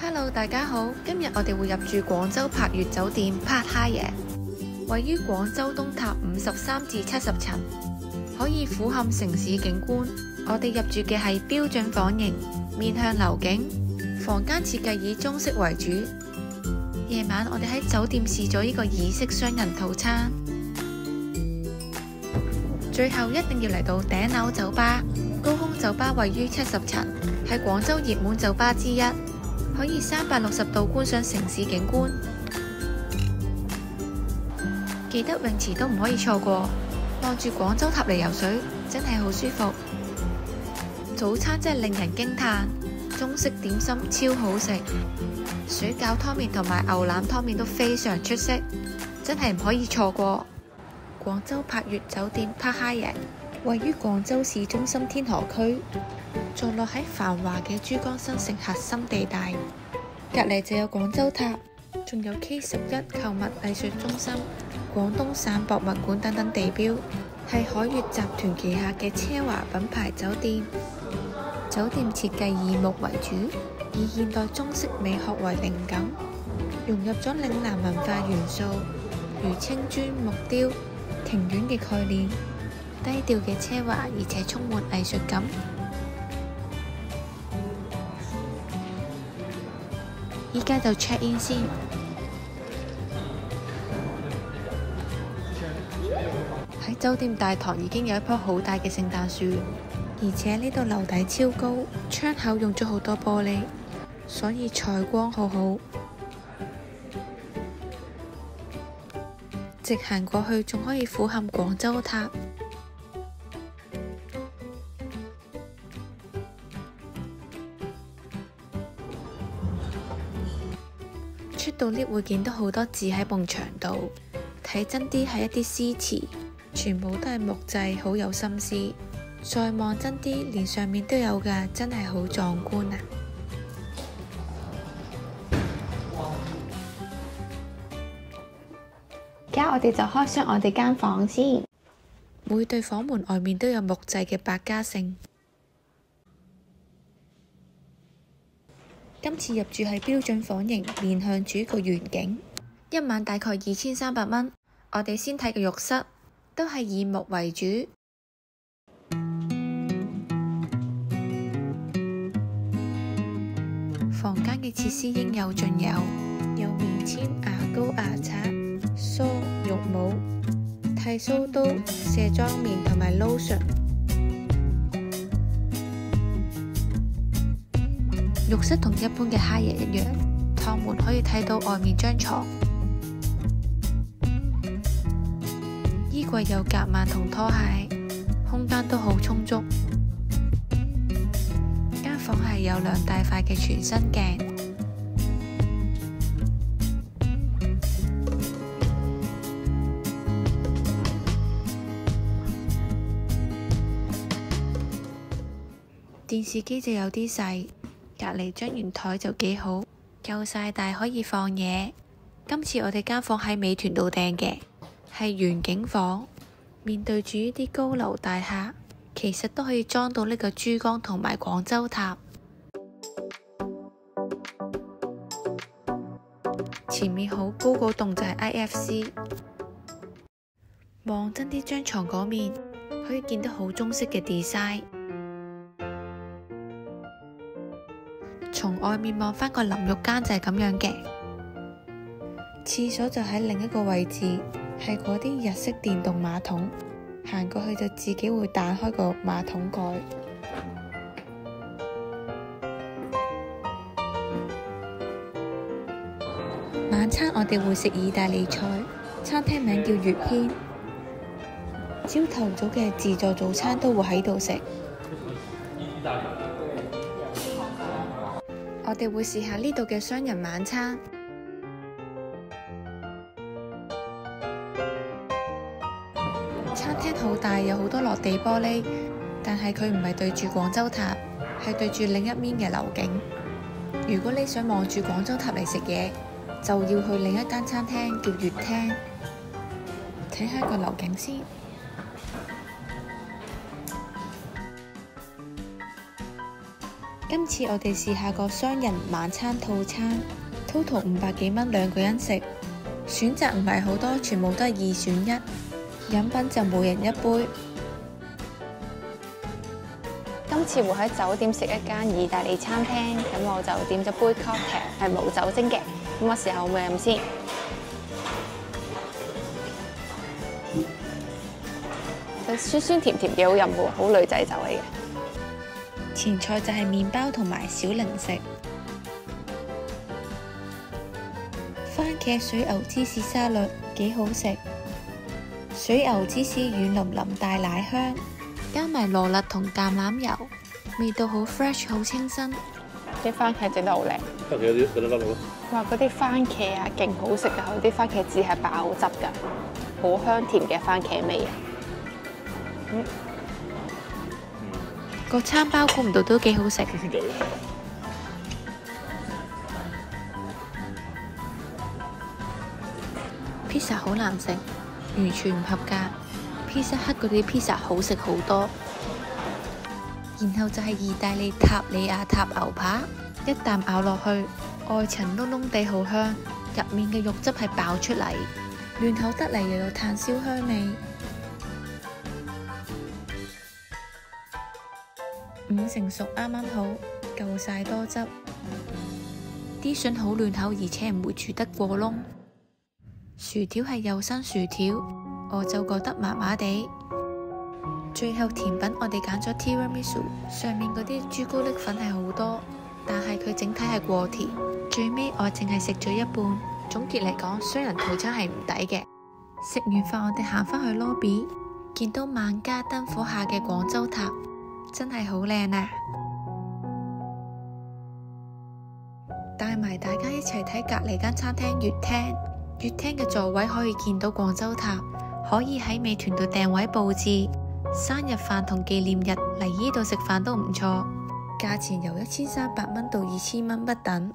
Hello， 大家好，今日我哋會入住廣州柏悅酒店 Park Hyatt， 位於廣州東塔53至70層，可以俯瞰城市景觀。我哋入住嘅係標準房型，面向樓景，房間設計以中式為主。夜晚我哋喺酒店試咗呢個意式雙人套餐，最後一定要嚟到頂樓酒吧。高空酒吧位於70層，係廣州熱門酒吧之一，可以360度觀賞城市景觀。記得泳池都唔可以錯過，望住廣州塔嚟游水真係好舒服。早餐真係令人驚嘆，中式點心超好食，水餃湯麵同埋牛腩湯麵都非常出色，真係唔可以錯過。廣州柏悅酒店 Park Hyatt 位於廣州市中心天河區，坐落喺繁華嘅珠江新城核心地帶，隔籬就有廣州塔，仲有 K11 購物藝術中心、廣東省博物館等等地標，係海悅集團旗下嘅奢華品牌酒店。酒店設計以木為主，以現代中式美學為靈感，融入咗嶺南文化元素，如青磚木雕、庭院嘅概念，低調嘅奢華而且充滿藝術感。依家就 check in 先。喺酒店大堂已經有一棵好大嘅聖誕樹，而且呢度樓底超高，窗口用咗好多玻璃，所以採光好好。直行過去仲可以俯瞰廣州塔。出到 lift 會見到好多字喺埲牆度，睇真啲係一啲詩詞，全部都係木製，好有心思。再望真啲，連上面都有㗎，真係好壯觀啊！而家我哋就開箱我哋間房先。每對房門外面都有木製嘅百家姓。今次入住係標準房型，面向主個園景，一晚大概2300蚊。我哋先睇個浴室，都係以木為主。房間嘅設施應有盡有，有面籤、牙膏、牙刷、梳、浴帽、剃鬚刀、卸妝棉同埋 lotion。浴室同一般嘅Hyatt一樣，趟門可以睇到外面張床。衣櫃有夾萬同拖鞋，空間都好充足。間房係有2大塊嘅全身鏡。電視機就有啲細，隔離張圓台就幾好，夠晒大可以放嘢。今次我哋間房喺美團度訂嘅，係園景房，面對住呢啲高樓大廈，其實都可以裝到呢個珠江同埋廣州塔。前面好高嗰棟就係 IFC， 望真啲張床嗰面，可以見到好中式嘅 design。從外面望返個淋浴間就係咁樣嘅，廁所就喺另一個位置，係嗰啲日式電動馬桶，行過去就自己會彈開個馬桶蓋。晚餐我哋會食意大利菜，餐廳名叫月軒。朝頭早嘅自助早餐都會喺度食。我哋會試下呢度嘅雙人晚餐。餐廳好大，有好多落地玻璃，但係佢唔係對住廣州塔，係對住另一面嘅樓景。如果你想望住廣州塔嚟食嘢，就要去另一間餐廳叫月廳。睇下個樓景先。今次我哋試下個雙人晚餐套餐 ，total 500幾蚊2個人食，選擇唔係好多，全部都係2選1，飲品就每人1杯。今次會喺酒店食一間意大利餐廳，咁我就點咗杯 cocktail 係冇酒精嘅，咁我試下會唔會飲先。酸酸甜甜幾好飲喎，好女仔酒嚟嘅。前菜就係麵包同埋小零食，番茄水牛芝士沙律幾好食，水牛芝士軟腍腍大奶香，加埋羅勒同橄欖油，味道好 fresh 好清新。啲番茄整得好靚。番茄嗰啲粒粒哇！嗰啲番茄啊，勁好食啊！佢啲番茄汁係爆汁㗎，好香甜嘅番茄味啊！個餐包估唔到都幾好食。Pizza 好難食，完全唔合格。Pizza Hut嗰啲 pizza 好食好多。然後就係意大利塔里亞塔牛扒，一啖咬落去，外層燶燶地好香，入面嘅肉汁係爆出嚟，嫩口得嚟又有炭燒香味。5成熟啱啱好，夠晒多汁。啲筍好嫩口，而且唔會煮得過燶。薯條係幼身薯條，我就覺得麻麻地。最後甜品我哋揀咗 Tiramisu， 上面嗰啲朱古力粉係好多，但係佢整體係過甜。最尾我淨係食咗一半。總結嚟講，雙人套餐係唔抵嘅。食完飯我哋行返去 lobby， 見到萬家燈火下嘅廣州塔。真係好靚啊！帶埋大家一齊睇隔離間餐廳月廳，月廳嘅座位可以見到廣州塔，可以喺美團度訂位佈置。生日飯同紀念日嚟呢度食飯都唔錯，價錢由1300蚊到2000蚊不等。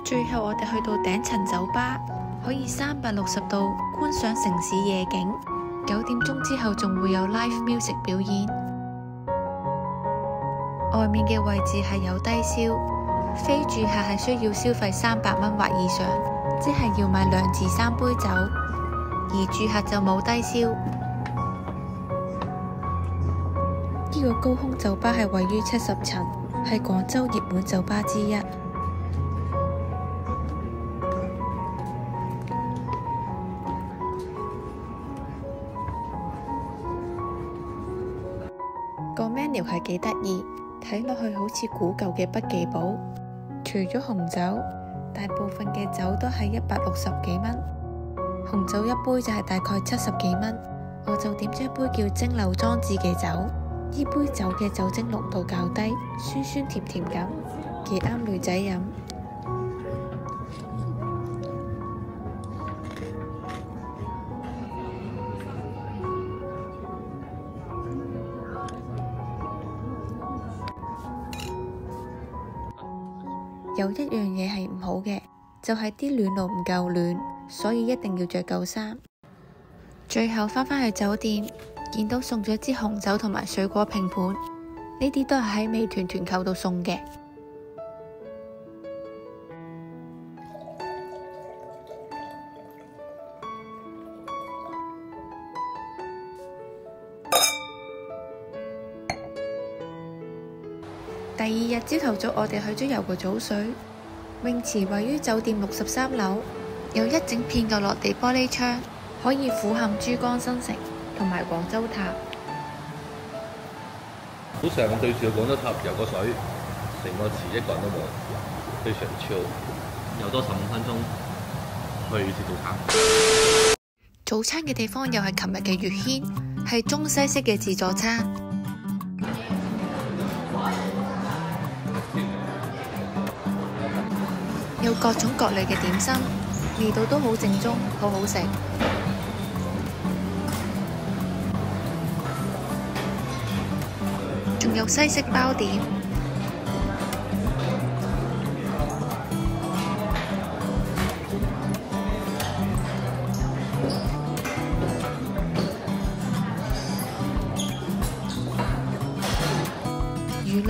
最後我哋去到頂層酒吧，可以360度觀賞城市夜景。9點鐘之後仲會有 live music 表演，外面嘅位置係有低消，非住客係需要消費300蚊或以上，即係要買2至3杯酒，而住客就冇低消。呢個高空酒吧係位於70層，係廣州熱門酒吧之一。個 menu 係幾得意，睇落去好似古舊嘅筆記簿。除咗紅酒，大部分嘅酒都係160幾蚊。紅酒一杯就係大概70幾蚊。我就點咗一杯叫蒸餾莊子嘅酒，呢杯酒嘅酒精濃度較低，酸酸甜甜咁，幾啱女仔飲。有一樣嘢係唔好嘅，就係啲暖爐唔夠暖，所以一定要着夠衫。最後返返去酒店，見到送咗支紅酒同埋水果拼盤，呢啲都係喺美團團購度送嘅。第二日朝頭早，我哋去咗游個早水。泳池位於酒店63樓，有一整片嘅落地玻璃窗，可以俯瞰珠江新城同埋廣州塔。好成對住個廣州塔游個水，成個池一個人都冇，非常超。游多15分鐘去食早餐。早餐嘅地方又係琴日嘅月軒，係中西式嘅自助餐。有各種各類嘅點心，味道都好正宗，好好食。仲有西式包點。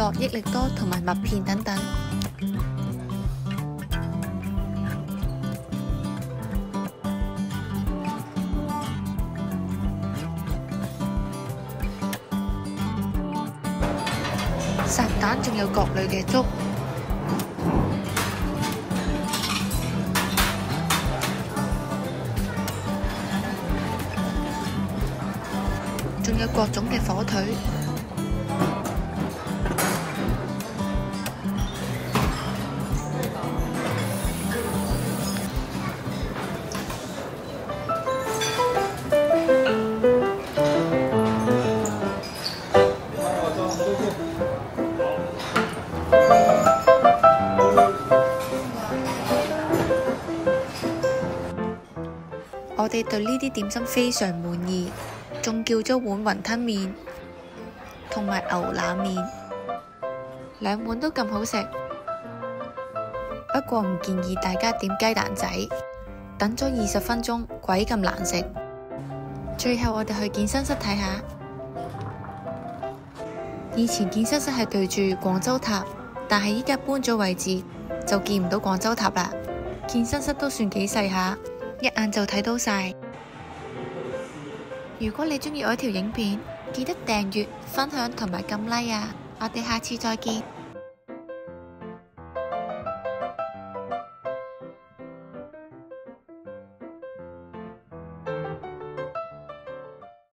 樂、益力多同埋麥片等等。烚蛋仲有各類嘅粥，仲有各種嘅火腿。我哋對呢啲點心非常滿意，仲叫咗碗雲吞麵同埋牛腩麵，2碗都咁好食。不過唔建議大家點雞蛋仔，等咗20分鐘，鬼咁難食。最後我哋去健身室睇下，以前健身室係對住廣州塔，但係依家搬咗位置，就見唔到廣州塔啦。健身室都算幾細下，一眼就睇到晒。如果你鍾意我條影片，記得訂閱、分享同埋撳 like 啊！我哋下次再見。